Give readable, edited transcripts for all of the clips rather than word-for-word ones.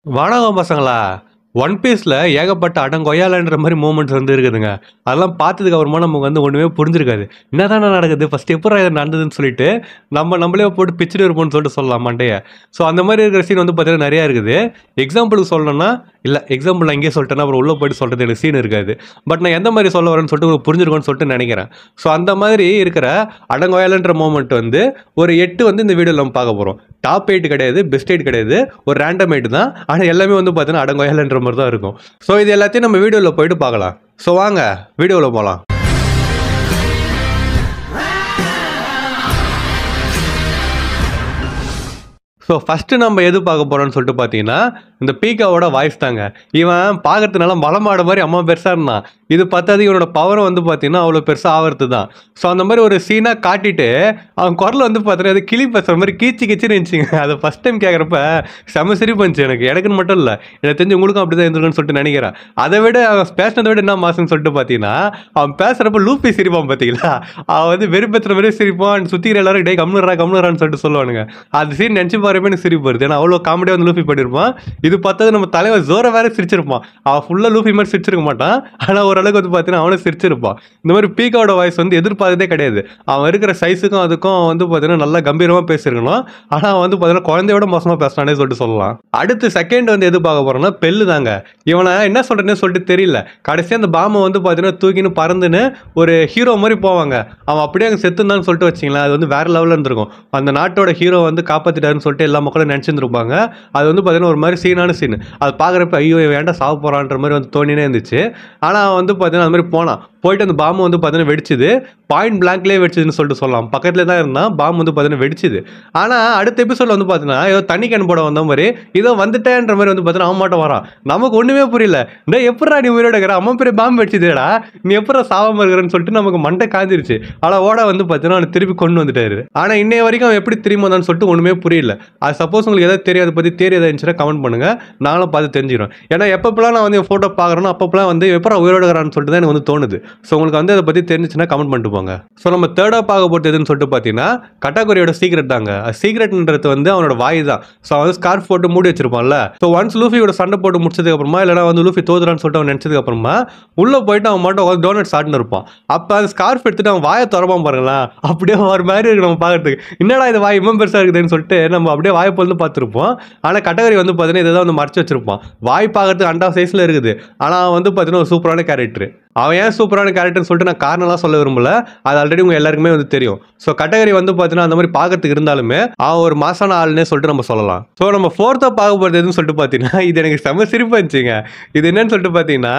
வணக்கம் பசங்களா! ஒன் பீஸ்ல ஏகப்பட்ட அடங்கொய்யாலன்ற மாரி மூமெண்ட்ஸ் வந்து இருக்குதுங்க. அதெல்லாம் பார்த்ததுக்கு அப்புறமா நமக்கு வந்து ஒண்ணுமே புரிஞ்சிருக்காது. என்னதான்டா நடக்குது? ஃபர்ஸ்ட் எப்புட்றா இது நடந்ததுன்னு சொல்லிட்டு, நம்மளே போட்டு பிச்சுட்டு இருப்போம்ன்னு சொல்லிட்டு சொல்லலாம் மண்டைய. ஸோ அந்த மாரி இருக்கிற சீன் வந்து பார்த்தீங்கன்னா நெறையா இருக்குது. எக்ஸாம்பிளுக்கு சொல்லணும்னா, இல்ல எக்ஸாம்பிள் நான் இங்கேயே சொல்ட்டேன்னா, அப்புறம் உள்ள போயிட்டு சொல்றது எனக்கு சீன் இருக்காது. பட் நான் எந்த மாரி சொல்ல வரேன்னு சொல்லிட்டு உங்களுக்கு புரிஞ்சிருக்கும்னு சொல்லிட்டு நெனைக்கிறேன். ஸோ அந்த மாதிரி இருக்கிற அடங்கொய்யாலன்ற மூமெண்ட் வந்து ஒரு 8 வந்து இந்த வீடியோல நம்ம பார்க்க போறோம். டாப் 8 கிடையாது, பெஸ்ட் 8 கிடையாது. ஒரு ரேண்டம் 8 தான். ஆனா எல்லாமே வந்து பார்த்தீங்கன்னா அடங்கொய்யாலன்ற மாரி தான் இருக்கும். ஸோ இது எல்லாத்தையும் நம்ம வீடியோல போயிட்டு பார்க்கலாம். ஸோ வாங்க வீடியோல போலாம். ஸோ ஃபர்ஸ்ட் நம்ம எது பார்க்க போறோம்னு சொல்லிட்டு பார்த்தீங்கன்னா, இந்த பீக்காவோட வாய்ஸ் தாங்க. இவன் பார்க்கறதுக்கு நல்லா மலைமாடு மாரி அம்மா பெருசா இருந்தான். இது பத்தாது இவனோட பவரும் வந்து பார்த்தீங்கன்னா, அவ்வளோ பெருசா ஆவறது தான். ஸோ அந்த மாரி ஒரு சீனா காட்டிட்டு, அவன் குரல் வந்து பார்த்தீங்கன்னா, அது கிளி பேசுற மாரி கீச்சு கீச்சுன்னு இருந்துச்சுங்க. அத ஃபர்ஸ்ட் டைம் கேட்கறப்ப செம சிரிப்பு வந்துச்சு எனக்கு. எனக்குன்னு மட்டும் இல்ல. எனக்கு தெரிஞ்சு உங்களுக்கும் அப்படிதான் இருந்திருக்கும்னு சொல்லிட்டு நெனைக்கிறேன். அத விட அவன் பேசினத விட என்ன மாசுன்னு சொல்லிட்டு பார்த்தீங்கன்னா, அவன் பேசுறப்ப லூஃபி சிரிப்பான் பார்த்தீங்களா? அவன் வந்து வெறுப்பேத்துற மாரியே சிரிப்பான். சுத்திக்கிற எல்லாரும் டேய் கம்முனுறா சொல்லிட்டு சொல்லுவானுங்க. அந்த சீன் நெனச்சு பாருப்ப எனக்கு சிரிப்பு வருது. ஏன்னா அவ்வளோ காமெடியா வந்து லூஃபி பண்ணியிருப்பான். இது பார்த்தது நம்ம தலைவர் ஜோரா வேற சிரிச்சிருப்பான். அவன் ஃபுல்லா லூஃபி மாரி சிரிச்சிருக்க மாட்டான். ஆனா ஓரளவுக்கு வந்து பார்த்தீங்கன்னா, அவனும் சிரிச்சிருப்பான். இந்த மாரி பீக்காவோட வாய்ஸ் வந்து எதிர்பார்த்ததே கிடையாது. அவன் இருக்கிற சைஸுக்கும் அதுக்கும் வந்து பார்த்தீங்கன்னா, நல்லா கம்பீரமா பேசியிருக்கணும். ஆனா அவன் வந்து பார்த்தீங்கன்னா, குழந்தையோட மோசமா பேசுனானே சொல்லிட்டு சொல்லலாம். அடுத்து செகண்ட் வந்து எது பார்க்க போறோம்னா, பெல்லு தாங்க. இவன என்ன சொல்றதுன்னே சொல்லிட்டு தெரியல. கடைசியா அந்த பாம்ப வந்து பார்த்தீங்கன்னா, தூக்கின்னு பறந்துன்னு ஒரு ஹீரோ மாரி போவாங்க. அவன் அப்படியே அங்க செத்துருந்தான்னு சொல்லிட்டு வச்சுக்கங்களேன், அது வந்து வேற லெவல்ல இருந்திருக்கும். அந்த நாட்டோட ஹீரோ வந்து காப்பாத்திட்டாருன்னு சொல்லிட்டு எல்லா மக்களும் நெனச்சிருந்திருப்பாங்க. அது வந்து பார்த்தீங்கன்னா, ஒரு மாரி சீனான சீன். அது பார்க்குறப்ப ஐயோ! இவன் ஏன்டா சாவ போறான்ற மாரி வந்து தோணினே இருந்துச்சு. ஆனா அவன் வந்து பார்த்தீங்கன்னா, அந்த மாரி போனான். போயிட்டு அந்த பாம்பு வந்து பார்த்தீங்கன்னா வெடிச்சுது. பாயிண்ட் பிளாங்க்லேயே வெடிச்சதுன்னு சொல்லிட்டு சொல்லலாம். பக்கத்திலே தான் இருந்தான். பாம்பு வந்து பார்த்தீங்கன்னா வெடிச்சுது. ஆனா அடுத்த எபிசோட்ல வந்து பார்த்தீங்கன்னா, ஏதோ தண்ணி கேன் போட வந்த மாரி, இதோ வந்துட்டேன்ற மாரி வந்து பார்த்தீங்கன்னா, அவன் மாட்டும் வரான். நமக்கு ஒண்ணுமே புரியல. டேய் எப்புட்றா நீ உயிரோட இருக்கிற? அம்மா பெரிய பாம்பு வெடிச்சுதுடா. நீ எப்புட்றா சாவாம இருக்கிறன்னு சொல்லிட்டு நமக்கு மண்டை காஞ்சிருச்சு. ஆனா ஓட வந்து பார்த்தீங்கன்னா, அவன திருப்பி கொண்டு வந்துட்டாரு. ஆனா இன்னைய வரைக்கும் அவன் எப்படி திரும்பி வந்தான்னு சொல்லிட்டு ஒண்ணுமே புரியல. அது சப்போஸ் உங்களுக்கு ஏதாவது தெரியும், அத பத்தி தியரி ஏதாவது இருந்துச்சுன்னா கமெண்ட் பண்ணுங்க. நானும் பார்த்து தெரிஞ்சுக்கிறேன். ஏன்னா எப்பப்பலாம் நான் வந்து என் ஃபோட்டோ பார்க்குறேனோ, அப்பப்பலாம் வந்து எப்புட்றா உயிரோட இருக்கிறான்னு சொல்லிட்டு தான் எனக்கு வந்து தோணுது. ஸோ உங்களுக்கு வந்து அத பத்தி தெரிஞ்சுச்சுன்னா கமெண்ட் பண்ணிட்டு போங்க. ஸோ நம்ம தேர்டா பார்க்க போறது எதுன்னு சொல்லிட்டு பார்த்தீங்கன்னா, கட்டாகுரியோட சீக்ரெட் தாங்க. சீக்ரெட்ன்றது வந்து அவனோட வாய் தான். ஸோ அவன் ஸ்கார்ஃப் போட்டு மூடி வச்சிருப்பான்ல. ஸோ ஒன்ஸ் லூஃபியோட சண்டை போட்டு முடிச்சதுக்கு அப்புறமா, இல்லனா வந்து லூஃபி தோத்துறான்னு சொல்லிட்டு அவன் நினைச்சதுக்கு அப்புறமா, உள்ள போயிட்டு அவன் மட்டும் உட்கார்ந்து டோனட் சாப்பிட்டுன்னு இருப்பான். அப்ப அந்த ஸ்கார்ஃப் எடுத்துட்டு அவன் வாய தொறப்பான் பாருங்களேன். அப்படியே ஒரு மாரி இருக்கு நம்ம பார்க்கறதுக்கு. என்னடா இது வாய் இவ்வளவு பெருசா இருக்குதுன்னு சொல்லிட்டு நம்ம அப்படியே வாய பொளந்து பார்த்திருப்போம். ஆனா கட்டகரி வந்து பார்த்தீங்கன்னா, இத தான் வந்து மறைச்சு வச்சிருப்பான். வாய் பார்க்கறதுக்கு அண்டா சைஸ்ல இருக்குது. ஆனா அவன் வந்து பார்த்தீங்கன்னா, ஒரு சூப்பரான கேரக்டர். அவன் ஏன் சூப்பரான கேரக்டர்னு சொல்லிட்டு நான் காரணம்லாம் சொல்ல விரும்பல. அது ஆல்ரெடி உங்க எல்லாருக்குமே வந்து தெரியும். ஸோ கட்டகரி வந்து பார்த்தீங்கன்னா, அந்த மாரி பார்க்கறதுக்கு இருந்தாலுமே, அவன் ஒரு மாசான ஆளுன்னே சொல்லிட்டு நம்ம சொல்லலாம். ஸோ நம்ம ஃபோர்த்தா பார்க்க போறது எதுன்னு சொல்லிட்டு பார்த்தீங்கன்னா, இது எனக்கு செம சிரிப்பா இருந்துச்சுங்க. இது என்னன்னு சொல்லிட்டு பார்த்தீங்கன்னா,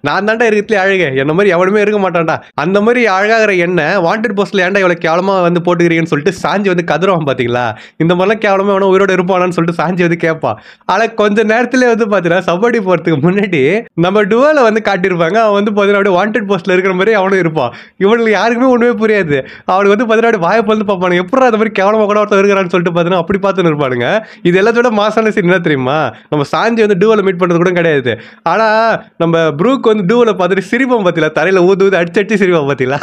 நான் தான்டா இருக்கிறதுலயே அழகு. என்ன மாரி எவனுமே இருக்க மாட்டான்டா. அந்த மாரி அழகாகிற என்ன வாண்டட் போஸ்ட்ல ஏன்டா இவ்வளவு கேவலமா வந்து போட்டுக்கிறீங்கன்னு சொல்லிட்டு சாஞ்சி வந்து கதறுவான் பார்த்தீங்களா? இந்த மாரிலாம் கேவலமா எவனோ உயிரோட இருப்பானான்னு சொல்லிட்டு சாஞ்சி வந்து கேட்பான். ஆனா கொஞ்ச நேரத்திலே வந்து பார்த்தீங்கன்னா, சப்பாடி போறதுக்கு முன்னாடி நம்ம டுவல வந்து காட்டியிருப்பாங்க. அவன் வந்து பார்த்தீங்கன்னா, அப்படியே வாண்டட் போஸ்ட்ல இருக்கிற மாரி அவனும் இருப்பான். இவனுக்கு யாருக்குமே ஒண்ணுமே புரியாது. அவனுக்கு வந்து பார்த்தீங்கன்னா, வாய பொளந்து பார்ப்பானுங்க. எப்புட்றா அந்த மாரி கேவலமா கூட ஒருத்தன் இருக்கிறான்னு சொல்லிட்டு பார்த்தீங்கன்னா, அப்படி பார்த்துன்னு இருப்பானுங்க. இது எல்லாத்தோட மாசான சீன் என்ன தெரியுமா? நம்ம சாஞ்சி வந்து டுவல மீட் பண்றது கூட கிடையாது. ஆனா நம்ம ப்ரூக் வந்து டுவல பார்த்துட்டு சிரிப்பான் பார்த்தீங்களா? தரையில ஊது ஊது அடிச்சு அடிச்சு சிரிப்பான் பார்த்தீங்களா?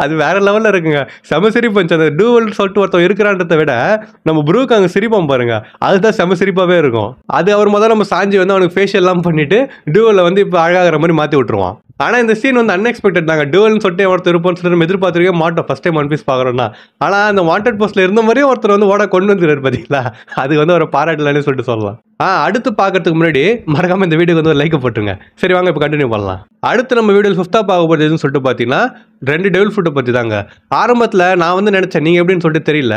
அது வேற லெவல்ல இருக்குங்க. செம சிரிப்பு வந்துச்சு. அந்த டுவல்னு சொல்லிட்டு ஒருத்தன் இருக்கிறான்றத விட நம்ம ப்ரூக் அங்க சிரிப்பான் பாருங்க. அதுதான் செம சிரிப்பாவே இருக்கும். அது அவர் முதல்ல நம்ம சாஞ்சி வந்து அவனுக்கு ஃபேஷியல்லாம் பண்ணிட்டு டுவல வந்து இப்ப அழகாகிற மாரி மாத்தி விட்டுருவான். ஆனா இந்த சீன் வந்து அன்எக்ஸ்பெக்டட் தாங்க. டுவல்னு சொல்லிட்டு ஒருத்தர் இருப்பான்னு சொல்லிட்டு நம்ம எதிர்பார்த்திருக்கவே மாட்டோம். ஃபர்ஸ்ட் டைம் ஒன் பீஸ் பார்க்குறோம்னா. ஆனா அந்த வாண்டட் போஸ்ட்ல இருந்த மாதிரியே ஒருத்தர் வந்து ஓட கொண்டு வந்துருக்காரு பார்த்தீங்களா? அது வந்து ஒரு பாராட்டலான்னு சொல்லிட்டு சொல்லலாம். அடுத்து பார்க்கறதுக்கு முன்னாடி மறக்காம இந்த வீடியோக்கு வந்து ஒரு லைக் போட்டுருங்க. சரி வாங்க இப்போ கண்டினியூ பண்ணலாம். அடுத்து நம்ம வீடியோல 5ஆ பார்க்க போறது எதுன்னு சொல்லிட்டு பார்த்தீங்கன்னா, 2 டெவில் ஃப்ரூட்ட பத்தி தாங்க. ஆரம்பத்துல நான் வந்து நினைச்சேன் நீங்க எப்படின்னு சொல்லிட்டு தெரியல.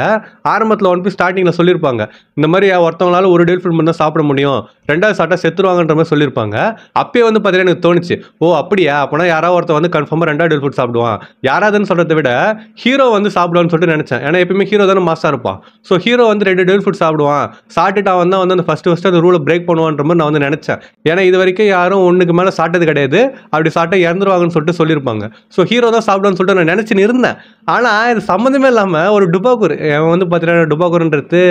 ஆரம்பத்துல ஒன் பீஸ் ஸ்டார்டிங்ல சொல்லியிருப்பாங்க. இந்த மாதிரி ஒருத்தவங்களால ஒரு டெவில் ஃப்ரூட் மட்டும் தான் சாப்பிட முடியும். 2வது சாப்பிட்டா செத்துருவாங்கன்ற மாதிரி சொல்லியிருப்பாங்க. அப்பயே வந்து பார்த்தீங்கன்னா எனக்கு தோணுச்சு. ஓ அப்படியா? அப்பனா யாராவது ஒருத்தன் வந்து கன்ஃபார்மா 2வது டெவில் ஃப்ரூட் சாப்பிடுவான். யாராவதுன்னு சொல்றதை விட ஹீரோ வந்து சாப்பிடுவான்னு சொல்லிட்டு நினைச்சேன். ஏன்னா எப்பயுமே ஹீரோ தானே மாசா இருப்பான். ஸோ ஹீரோ வந்து 2 டெவில் ஃப்ரூட் சாப்பிடுவான். சாப்பிட்டுட்டு அவன் தான் வந்து அந்த ஃபர்ஸ்ட் அந்த ரூலை பிரேக் பண்ணுவான்ற மாதிரி நான் வந்து நினைச்சேன். ஏன்னா இது வரைக்கும் யாரும் ஒண்ணுக்கு மேல சாப்பிட்டது கிடையாது. அப்படி சாப்பிட்டா இறந்துருவாங்கன்னு சொல்லிட்டு சொல்லியிருப்பாங்க. ஸோ ஹீரோ தான் சாப்பிடுவான்னு சொல்லிட்டு நான் நினைச்சுன்னு இருந்தேன். ஆனால் இது சம்மந்தமே இல்லாமல் ஒரு டுபாக்கூர் அவன் வந்து பார்த்தீங்கன்னா டுபாக்கூர்ன்றது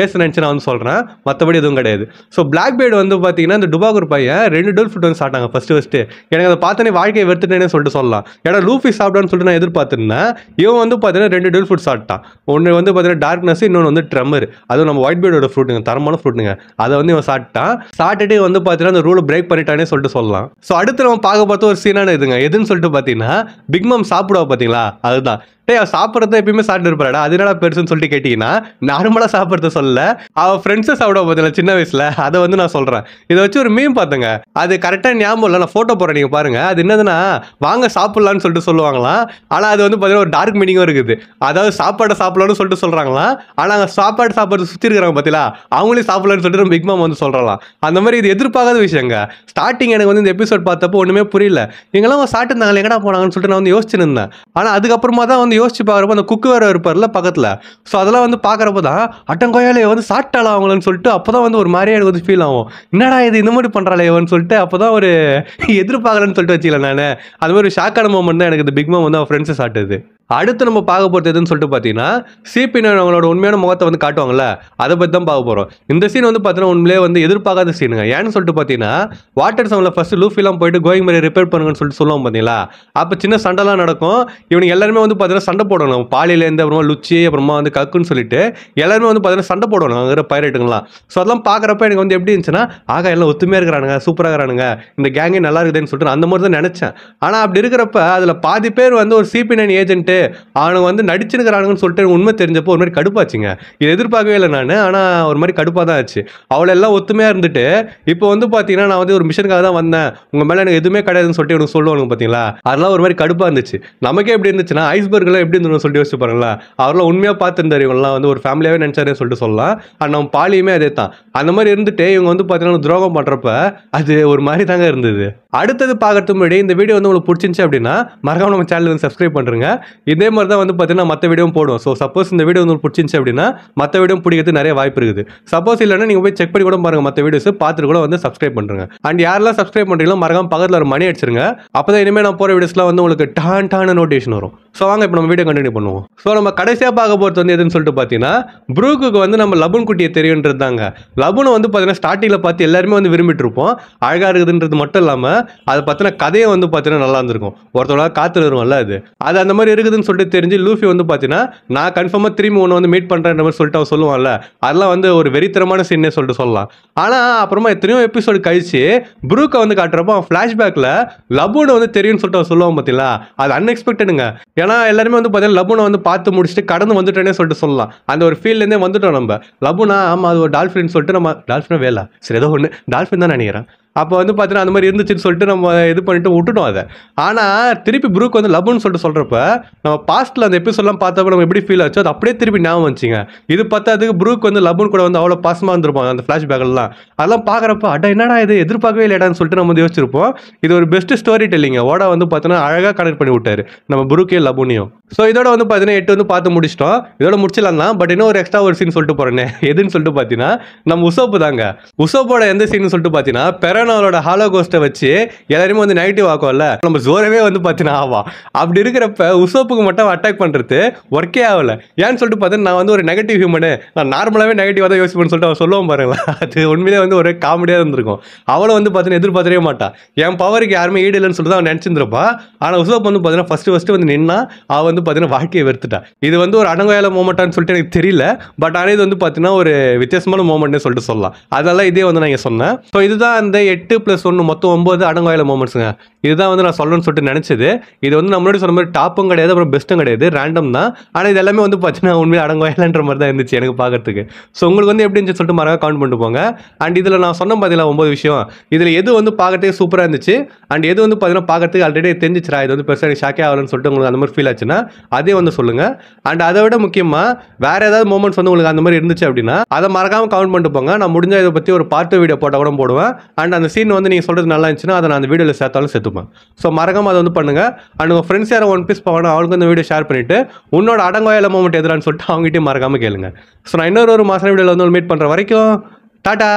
ஏசு நினச்சி நான் வந்து சொல்கிறேன், மற்றபடி எதுவும் கிடையாது. ஸோ பிளாக் பேர்டு வந்து பார்த்தீங்கன்னா இந்த டுபாக்கூர் பையன் 2 டோல் ஃபுட் வந்து சாப்பிட்டாங்க ஃபஸ்ட்டு. எனக்கு அதை பார்த்தோன்னே வாழ்க்கையை வெறுத்துட்டேன்னு சொல்லிட்டு சொல்லலாம். ஏன்னா லூஃபி சாப்பிடான்னு சொல்லிட்டு நான் எதிர்பார்த்துருந்தேன். இவன் வந்து பார்த்தீங்கன்னா 2 டோல் ஃபுட் சாப்பிட்டான். ஒன்று வந்து பார்த்தீங்கன்னா டார்க்னஸ், இன்னொன்று வந்து ட்ரம்மர். அதுவும் நம்ம ஒயிட் பேர்டோட ஃப்ரூட்டுங்க, தரமான ஃப்ரூட்டுங்க. அதை வந்து இவன் சாப்பிட்டான். சாப்பிட்டுட்டு வந்து பார்த்தீங்கன்னா அந்த ரூலை பிரேக் பண்ணிட்டானே சொல்லிட்டு சொல்லலாம். ஸோ அடுத்து நம்ம பார்க்க பார்த்து ஒரு சீனான இதுங்க எதுன்னு சொல்லிட்டு பார்த்தீங்கன்னா பிக் மாம் சாப்பிடுவா பார்த்தீங்களா, அதுதான். அவள் சாப்பிட்றத எப்பயுமே சாப்பிட்டு இருப்பாடா, அதனால பெருசுன்னு சொல்லிட்டு கேட்டிங்கன்னா நார்மலாக சாப்பிட்றத சொல்ல அவள் ஃப்ரெண்ட்ஸை சாப்பிட பார்த்தீங்களா சின்ன வயசில், அதை வந்து நான் சொல்கிறேன். இதை வச்சு ஒரு மீம் பார்த்தேங்க, அது கரெக்டாக ஞாபகம் இல்லை, நான் ஃபோட்டோ போடுறேன் நீங்கள் பாருங்கள். அது என்னதுன்னா வாங்க சாப்பிட்லான்னு சொல்லிட்டு சொல்லுவாங்களாம். ஆனால் அது வந்து பார்த்தீங்கன்னா ஒரு டார்க் மீனிங்கும் இருக்குது. அதாவது சாப்பாடை சாப்பிடலான்னு சொல்லிட்டு சொல்கிறாங்களாம். ஆனால் அங்கே சாப்பாடு சாப்பிட்றது சுற்றி இருக்கிறாங்க பார்த்தீங்களா, அவங்களே சாப்பிடலான்னு சொல்லிட்டு பிக் மாம் வந்து சொல்கிறலாம். அந்த மாதிரி இது எதிர்பார்க்காத விஷயங்க. ஸ்டார்டிங் எனக்கு வந்து இந்த எபிசோட் பார்த்தப்போ ஒன்றுமே புரியல. எங்கெல்லாம் சாப்பிட்டுருந்தாங்க எங்கடா போனாங்கன்னு சொல்லிட்டு நான் வந்து யோசிச்சுன்னு இருந்தேன். ஆனால் அதுக்கப்புறமா தான் வந்து யோசிச்சு பார்க்குறப்ப அந்த குக்கு வேறு இருப்பார்ல பக்கத்தில். ஸோ அதெல்லாம் வந்து பார்க்குறப்ப தான் அட்டங்கோயாலே வந்து சாப்பிட்டாளா அவங்களன்னு சொல்லிட்டு அப்போ தான் வந்து ஒரு மாதிரியே எனக்கு வந்து ஃபீல் ஆகும். என்னடா இது இந்த மாதிரி பண்ணுறாளே இவன்னு சொல்லிட்டு அப்போ தான் ஒரு எதிர்பார்க்கலன்னு சொல்லிட்டு வச்சுக்கல நான். அது மாதிரி ஷாக்கான மூமெண்ட் தான் எனக்கு இந்த பிக் மாம் வந்து அவன் ஃப்ரெண்ட்ஸை சாப்பிட்டது. அடுத்து நம்ம பார்க்க போகிறது எதுன்னு சொல்லிட்டு பார்த்தீங்கன்னா சிபிஎன் அவங்களோட உண்மையான முகத்தை வந்து காட்டுவாங்கல்ல, அதை பற்றி தான் பார்க்க போகிறோம். இந்த சீன் வந்து பார்த்தீங்கன்னா உண்மையிலே வந்து எதிர்பார்க்காத சீனுங்க. ஏன்னு சொல்லிட்டு பார்த்தீங்கன்னா வாட்டர் சவுண்டில் ஃபஸ்ட்டு லூஃபிலாம் போயிட்டு கோயிங் மாதிரி ரிப்பேர் பண்ணுங்கன்னு சொல்லிட்டு சொல்லுவோம் பார்த்தீங்களா. அப்போ சின்ன சண்டைலாம் நடக்கும். இவனுக்கு எல்லாருமே வந்து பார்த்தீங்கன்னா சண்டை போடணும். பாலிலேருந்து அப்புறமா லுச்சி அப்புறமா வந்து கக்குன்னு சொல்லிட்டு எல்லாருமே வந்து பார்த்தீங்கன்னா சண்டை போடணும் அங்கே பைரட்டுங்களாம். ஸோ அதெல்லாம் பார்க்குறப்ப எனக்கு வந்து எப்படி இருந்துச்சுன்னா எல்லாம் ஒத்துமையாக இருக்கிறானுங்க, சூப்பராக இருக்கிறானுங்க, இந்த கேங்கே நல்லா இருக்குதுன்னு சொல்லிட்டு அந்த மாதிரி தான் நினச்சேன். ஆனால் அப்படி இருக்கிறப்ப அதில் பாதி பேர் வந்து ஒரு சிபி9 ஏஜென்ட்டு அவனுங்க வந்து நடிச்சுருக்கிறானுங்கன்னு சொல்லிட்டு உண்மை தெரிஞ்சப்போ ஒரு மாதிரி கடுப்பாச்சுங்க. இது எதிர்பார்க்கவே இல்லை நான். ஆனால் ஒரு மாதிரி கடுப்பாக தான் ஆச்சு. அவளை எல்லாம் ஒத்துமையாக இருந்துட்டு இப்போ வந்து பார்த்தீங்கன்னா நான் வந்து ஒரு மிஷனுக்காக தான் வந்தேன், உங்கள் மேலே எனக்கு எதுவுமே கிடையாதுன்னு சொல்லிட்டு எனக்கு சொல்லுவாங்க பார்த்தீங்களா. அதெல்லாம் ஒரு மாதிரி கடுப்பாக இருந்துச்சு. நமக்கே எப்படி இருந்துச்சுன்னா ஐஸ்பர்க்லாம் எப்படி இருந்துன்னு சொல்லிட்டு யோசிச்சு பாருங்களா. அவரெல்லாம் உண்மையாக பார்த்துருந்தார், இவங்கலாம் வந்து ஒரு ஃபேமிலியாகவே நினச்சாருன்னு சொல்லிட்டு சொல்லலாம். நம்ம பாலியுமே அதே தான். அந்த மாதிரி இருந்துட்டு இவங்க வந்து பார்த்தீங்கன்னா துரோகம் பண்ணுறப்ப அது ஒரு மாதிரி தாங்க இருந்தது. அடுத்தது பார்க்கறதுக்கு முன்னாடி இந்த வீடியோ வந்து உங்களுக்கு பிடிச்சிருந்துச்சு அப்படின்னா மறக்காம நம்ம சேனல் வந்து சப்ஸ்கிரைப் பண்ணுறேங்க. இதே மாதிரி தான் வந்து பார்த்தீங்கன்னா மற்ற வீடியோ போடுவோம். ஸோ சப்போஸ் இந்த வீடியோ வந்து பிடிச்சிருந்துச்சு அப்படின்னா மற்ற வீடியோ பிடிக்கிறது நிறைய வாய்ப்பு இருக்குது. சப்போஸ் இல்லைன்னா நீங்கள் போய் செக் பண்ணி கூட பாருங்கள், மற்ற வீடியோஸ் பார்த்துட்டு கூட வந்து சப்ஸ்கிரைப் பண்ணுறேங்க. அண்ட் யாரெல்லாம் சப்ஸ்கிரைப் பண்ணுறீங்களோ மறக்காம பக்கத்தில் ஒரு மணி அடிச்சிருங்க. அப்போ தான் இனிமேல் நான் போகிற வீடியோஸ்லாம் வந்து உங்களுக்கு டான நோட்டிஃபிகேஷன் வரும். ஸோ வாங்க இப்போ நம்ம வீடியோ கண்டினியூ பண்ணுவோம். ஸோ நம்ம கடைசியாக பார்க்க போகிறது வந்து எதுன்னு சொல்லிட்டு பார்த்தீங்கன்னா ப்ரூக்கு வந்து நம்ம லபுன் குட்டியை தெரியுன்றது தாங்க. லபுனை வந்து பார்த்தீங்கன்னா ஸ்டார்டிங்கில் பார்த்து எல்லாருமே வந்து விரும்பிட்டு இருப்போம். அழகாக இருக்குதுன்றது மட்டும் இல்லாமல் அதை பற்றின கதையை வந்து பார்த்தீங்கன்னா நல்லா இருந்திருக்கும். ஒருத்தவங்க காத்துல வரும்ல அது அந்த மாதிரி இருக்குதுன்னு சொல்லிட்டு தெரிஞ்சு லூஃபி வந்து பார்த்தீங்கன்னா நான் கன்ஃபார்மாக திரும்பி ஒன்று வந்து மீட் பண்ணுறேன்ற மாதிரி சொல்லிட்டு அவன் சொல்லுவான்ல, அதெல்லாம் வந்து ஒரு வெறித்தரமான சீன்னே சொல்லிட்டு சொல்லலாம். ஆனால் அப்புறமா எத்தனையோ எபிசோடு கழிச்சு ப்ரூக்கை வந்து காட்டுறப்போ அவன் ஃப்ளாஷ்பேக்கில் லபுனை வந்து தெரியும்னு சொல்லிட்டு அவன் சொல்லுவான் பார்த்தீங்களா. அது அன்எக்ஸ்பெக்டடுங்க. ஏன்னா எல்லாருமே வந்து பார்த்தீங்கன்னா லபுனை வந்து பார்த்து முடிச்சுட்டு கடந்து வந்துட்டேனே சொல்லிட்டு சொல்லலாம். அந்த ஒரு ஃபீல்ட்லேருந்தே வந்துட்டோம் நம்ம. லபுனா ஆமாம் அது ஒரு டால்ஃபின் சொல்லிட்டு நம்ம டால்ஃபினா வேலை சரி ஏதோ ஒன்று டால்ஃபின் தான் நினைக்கிறேன். அப்போ வந்து பார்த்தீங்கன்னா அந்த மாதிரி இருந்துச்சுன்னு சொல்லிட்டு நம்ம இது பண்ணிட்டு விட்டுட்டோம் அதை. ஆனால் திருப்பி ப்ரூக் வந்து லபுன்னு சொல்லிட்டு சொல்கிறப்ப நம்ம பாஸ்ட்டில் அந்த எபிசோட்லாம் பார்த்தப்ப நம்ம எப்படி ஃபீல் ஆச்சோ அது அப்படியே திருப்பி ஞாபகம் வந்துச்சுங்க. இது பார்த்ததுக்கு ப்ரூக் வந்து லபுன் கூட வந்து அவ்வளோ பாசமாக இருந்திருப்பாங்க அந்த ஃப்ளாஷ்பேக்லாம். அதெல்லாம் பார்க்குறப்ப என்னடா இது எதிர்பார்க்கவே இல்லைடான்னு சொல்லிட்டு நம்ம வந்து யோசிச்சிருப்போம். இது ஒரு பெஸ்ட் ஸ்டோரி டெல்லிங்க. ஓட வந்து பார்த்தீங்கன்னா அழகாக கனெக்ட் பண்ணி விட்டாரு நம்ம ப்ரூக்கையும் லபுனையும். ஸோ இதோட வந்து பார்த்தீங்கன்னா 8 வந்து பார்த்து முடிச்சிட்டோம். இதோட முடிச்சிடலாம் தான். பட் இன்னும் ஒரு எக்ஸ்ட்ரா ஒரு சீன் சொல்லிட்டு போகிறேன். எதுன்னு சொல்லிட்டு பார்த்தீங்கன்னா நம்ம உசோப்பு தாங்க. உசோப்போட எந்த சீன் சொல்லிட்டு பார்த்தீங்கன்னா பெரனோட ஹாலோ கோஸ்ட்டை வச்சு எல்லாருமே வந்து நெகட்டிவ் ஆக்கும்ல, நம்ம ஜோரவே வந்து பார்த்தீங்கன்னா ஆவா. அப்படி இருக்கிறப்ப உசோப்புக்கு மட்டும் அட்டாக் பண்ணுறது ஒர்க்கே ஆகலை. ஏன்னு சொல்லிட்டு பார்த்தீங்கன்னா நான் வந்து ஒரு நெகட்டிவ் ஹியூமனு, நான் நார்மலாகவே நெகட்டிவாக தான் யோசிப்பேன்னு சொல்லிட்டு அவன் சொல்லுவோம் பாருங்களா. அது உண்மையிலே வந்து ஒரு காமெடியாக இருந்திருக்கும். அவளை வந்து பார்த்தீங்கன்னா எதிர்பார்த்தவே மாட்டான். என் பவருக்கு யாருமே ஈடு இல்லைன்னு சொல்லிட்டு அவன் நினச்சிருந்திருப்பா. ஆனால் உசோப் வந்து பார்த்தீங்கன்னா ஃபஸ்ட்டு வந்து நின்னா அவன் வந்து பார்த்தீங்கன்னா வாழ்க்கையை வெறுத்துட்டா. இது வந்து ஒரு அடங்கோயால மூமெண்ட்டான்னு சொல்லிட்டு எனக்கு தெரியல. பட் ஆனால் இது வந்து பார்த்தீங்கன்னா ஒரு வித்தியாசமான மூமெண்ட்னு சொல்லிட்டு சொல்லலாம். அதெல்லாம் இதே வந்து நான் இங்கே சொன்னேன். ஸோ இதுதான் அந்த 8+1 மொத்தம் 9 அடங்கோயால மூமெண்ட்ஸுங்க. இதுதான் வந்து நான் சொல்லணும்னு சொல்லிட்டு நினச்சது. இது வந்து நம்மளோட சொன்ன மாதிரி டாப்பும் கிடையாது, அப்புறம் பெஸ்ட்டும் கிடையாது, ரேண்டம் தான். ஆனால் இது எல்லாமே வந்து பார்த்தீங்கன்னா உண்மையாக அடங்கோயாலன்ற மாதிரி தான் இருந்துச்சு எனக்கு பார்க்கறதுக்கு. ஸோ உங்களுக்கு வந்து எப்படி இருந்துச்சு சொல்லிட்டு மறக்காம கவுண்ட் பண்ணிட்டு போங்க. அண்ட் இதில் நான் சொன்ன பார்த்தீங்களா 9 விஷயம், இதில் எது வந்து பார்க்கறதுக்கு சூப்பராக இருந்துச்சு அண்ட் எது வந்து பார்த்தீங்கன்னா பார்க்கறதுக்கு ஆல்ரெடி தெரிஞ்சிச்சுரா இது வந்து பெருசாக ஷாக்கே ஆகலன்னு சொல்லிட்டு உங்களுக்கு அந்த மாதிரி ஃபீல் ஆச்சுன்னா அதே வந்து சொல்லுங்கள். அண்ட் அதை விட முக்கியமாக வேறு ஏதாவது மூமெண்ட்ஸ் வந்து உங்களுக்கு அந்த மாதிரி இருந்துச்சு அப்படின்னா அதை மறக்காமல் கவுண்ட் பண்ணிட்டு போங்க. நான் முடிஞ்ச இதை பற்றி ஒரு பார்ட் வீடியோ போட்டால் கூட போடுவேன். அண்ட் அந்த சீன் வந்து நீங்கள் சொல்கிறது நல்லா இருந்துச்சுன்னா அதை நான் அந்த வீடியோவில் சேர்த்தாலும் சேர்த்துப்பேன். ஸோ மறக்காமல் அதை வந்து பண்ணுங்கள். அண்ட் உங்கள் ஃப்ரெண்ட்ஸ் யாரும் ஒன் பீஸ் போகணும் அவங்களுக்கு இந்த வீடியோ ஷேர் பண்ணிவிட்டு உன்னோட அடங்கோயால மூமெண்ட் எதுறான்னு சொல்லிட்டு அவங்ககிட்டயும் மறக்காமல் கேளுங்க. ஸோ நான் இன்னொரு மாதம் வீடியோவில் வந்து மீட் பண்ணுற வரைக்கும் டாடா.